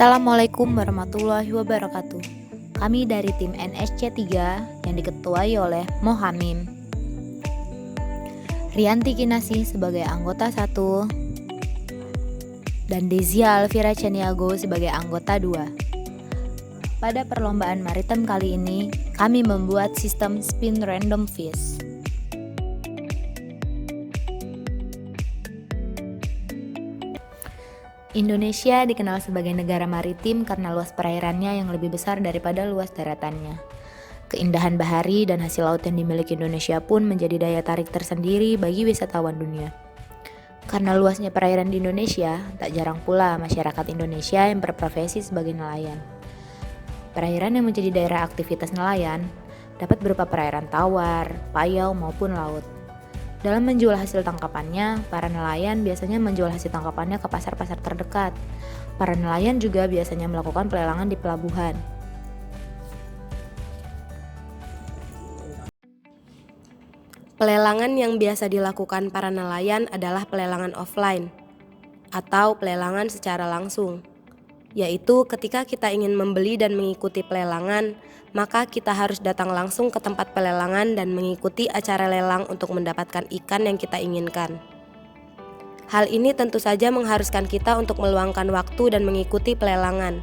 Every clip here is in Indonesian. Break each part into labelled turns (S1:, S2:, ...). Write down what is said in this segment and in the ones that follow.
S1: Assalamualaikum warahmatullahi wabarakatuh. Kami dari tim NSC3 yang diketuai oleh Mohamim, Rianti Kinasih sebagai anggota 1, dan Dezia Alvira Caniago sebagai anggota 2. Pada perlombaan maritim kali ini, kami membuat sistem spin random fish. Indonesia dikenal sebagai negara maritim karena luas perairannya yang lebih besar daripada luas daratannya. Keindahan bahari dan hasil laut yang dimiliki Indonesia pun menjadi daya tarik tersendiri bagi wisatawan dunia. Karena luasnya perairan di Indonesia, tak jarang pula masyarakat Indonesia yang berprofesi sebagai nelayan. Perairan yang menjadi daerah aktivitas nelayan dapat berupa perairan tawar, payau maupun laut. Dalam menjual hasil tangkapannya, para nelayan biasanya menjual hasil tangkapannya ke pasar-pasar terdekat. Para nelayan juga biasanya melakukan pelelangan di pelabuhan.
S2: Pelelangan yang biasa dilakukan para nelayan adalah pelelangan offline atau pelelangan secara langsung, yaitu ketika kita ingin membeli dan mengikuti pelelangan, maka kita harus datang langsung ke tempat pelelangan dan mengikuti acara lelang untuk mendapatkan ikan yang kita inginkan. Hal ini tentu saja mengharuskan kita untuk meluangkan waktu dan mengikuti pelelangan.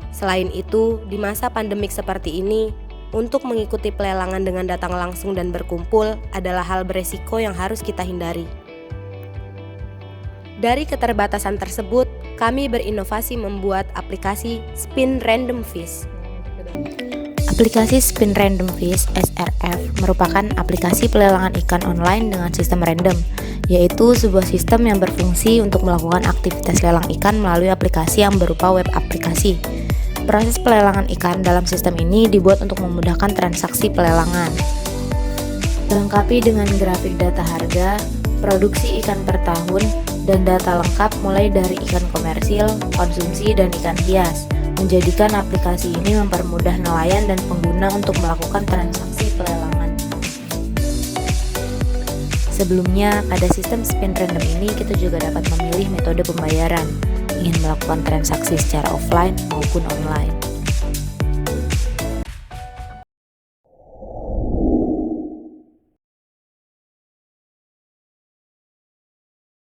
S2: Selain itu, di masa pandemik seperti ini, untuk mengikuti pelelangan dengan datang langsung dan berkumpul adalah hal beresiko yang harus kita hindari. Dari keterbatasan tersebut, kami berinovasi membuat aplikasi Spin Random Fish.
S1: Aplikasi Spin Random Fish (SRF) merupakan aplikasi pelelangan ikan online dengan sistem random, yaitu sebuah sistem yang berfungsi untuk melakukan aktivitas lelang ikan melalui aplikasi yang berupa web aplikasi. Proses pelelangan ikan dalam sistem ini dibuat untuk memudahkan transaksi pelelangan. Dilengkapi dengan grafik data harga, produksi ikan per tahun, dan data lengkap mulai dari ikan komersil, konsumsi, dan ikan hias, menjadikan aplikasi ini mempermudah nelayan dan pengguna untuk melakukan transaksi pelelangan. Sebelumnya, pada sistem spin random ini kita juga dapat memilih metode pembayaran, ingin melakukan transaksi secara offline maupun online.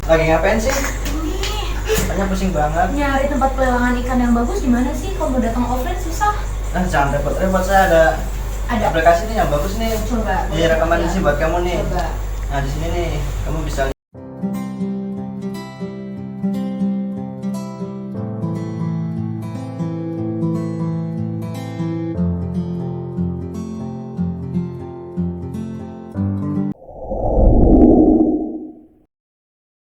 S3: Lagi ngapain sih? Tanya pusing banget.
S4: Nyari tempat pelelangan ikan yang bagus gimana sih? Kalau mau datang offline susah.
S3: Nah, jangan repot-repot, saya ada aplikasi nih yang bagus nih.
S4: Coba.
S3: Ini rekomendasi buat kamu nih.
S4: Coba.
S3: Nah, di sini nih kamu bisa lihat.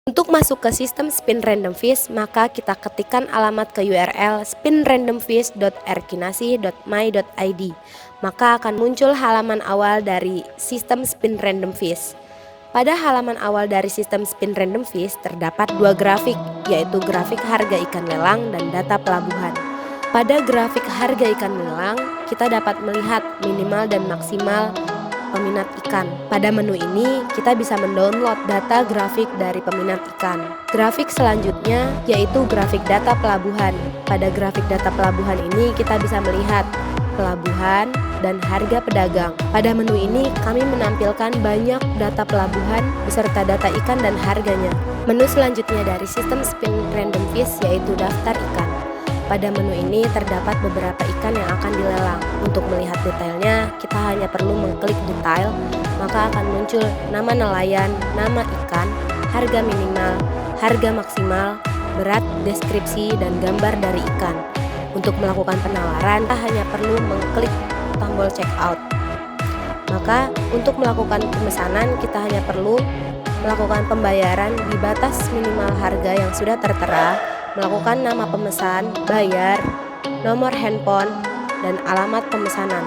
S2: Untuk masuk ke sistem Spin Random Fish, maka kita ketikkan alamat ke URL spinrandomfish.rkinasih.my.id. Maka akan muncul halaman awal dari sistem Spin Random Fish. Pada halaman awal dari sistem Spin Random Fish terdapat dua grafik, yaitu grafik harga ikan lelang dan data pelabuhan. Pada grafik harga ikan lelang, kita dapat melihat minimal dan maksimal peminat ikan. Pada menu ini, kita bisa mendownload data grafik dari peminat ikan. Grafik selanjutnya yaitu grafik data pelabuhan. Pada grafik data pelabuhan ini, kita bisa melihat pelabuhan dan harga pedagang. Pada menu ini, kami menampilkan banyak data pelabuhan beserta data ikan dan harganya. Menu selanjutnya dari sistem Spin Random Fish yaitu daftar ikan. Pada menu ini terdapat beberapa ikan yang akan dilelang. Untuk melihat detailnya, kita hanya perlu mengklik detail, maka akan muncul nama nelayan, nama ikan, harga minimal, harga maksimal, berat, deskripsi, dan gambar dari ikan. Untuk melakukan penawaran, kita hanya perlu mengklik tombol checkout. Maka untuk melakukan pemesanan, kita hanya perlu melakukan pembayaran di batas minimal harga yang sudah tertera, melakukan nama pemesan, bayar, nomor handphone, dan alamat pemesanan.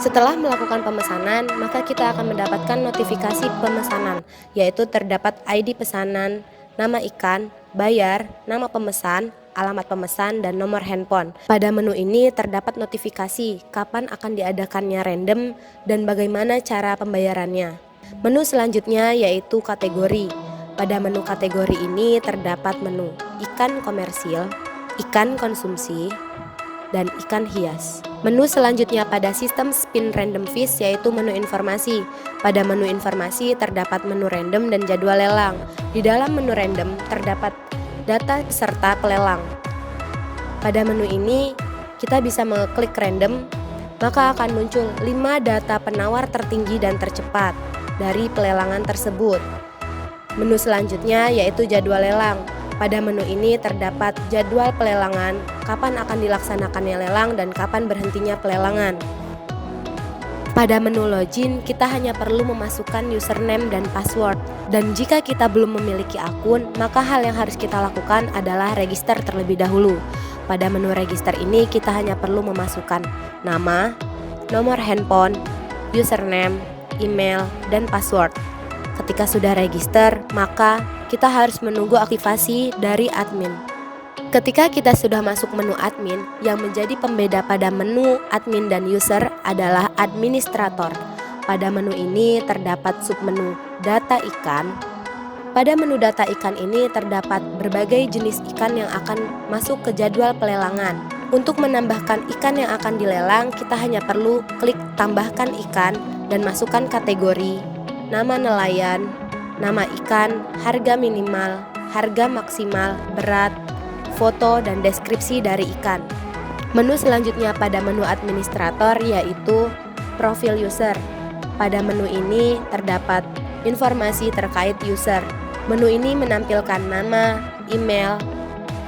S2: Setelah melakukan pemesanan, maka kita akan mendapatkan notifikasi pemesanan, yaitu terdapat ID pesanan, nama ikan, bayar, nama pemesan, alamat pemesan, dan nomor handphone. Pada menu ini terdapat notifikasi kapan akan diadakannya random dan bagaimana cara pembayarannya. Menu selanjutnya yaitu kategori. Pada menu kategori ini terdapat menu ikan komersil, ikan konsumsi, dan ikan hias. Menu selanjutnya pada sistem spin random fish yaitu menu informasi. Pada menu informasi terdapat menu random dan jadwal lelang. Di dalam menu random terdapat data peserta pelelang. Pada menu ini kita bisa mengklik random, maka akan muncul 5 data penawar tertinggi dan tercepat dari pelelangan tersebut. Menu selanjutnya yaitu jadwal lelang. Pada menu ini terdapat jadwal pelelangan, kapan akan dilaksanakannya lelang dan kapan berhentinya pelelangan. Pada menu login, kita hanya perlu memasukkan username dan password. Dan jika kita belum memiliki akun, maka hal yang harus kita lakukan adalah register terlebih dahulu. Pada menu register ini, kita hanya perlu memasukkan nama, nomor handphone, username, email, dan password. Ketika sudah register, maka kita harus menunggu aktivasi dari admin. Ketika kita sudah masuk menu admin, yang menjadi pembeda pada menu admin dan user adalah administrator. Pada menu ini terdapat submenu data ikan. Pada menu data ikan ini terdapat berbagai jenis ikan yang akan masuk ke jadwal pelelangan. Untuk menambahkan ikan yang akan dilelang, kita hanya perlu klik tambahkan ikan dan masukkan kategori, nama nelayan, nama ikan, harga minimal, harga maksimal, berat, foto, dan deskripsi dari ikan. Menu selanjutnya pada menu administrator yaitu profil user. Pada menu ini terdapat informasi terkait user. Menu ini menampilkan nama, email,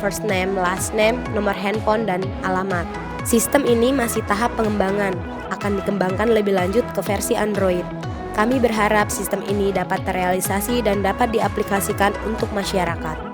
S2: first name, last name, nomor handphone, dan alamat. Sistem ini masih tahap pengembangan, akan dikembangkan lebih lanjut ke versi Android. Kami berharap sistem ini dapat terrealisasi dan dapat diaplikasikan untuk masyarakat.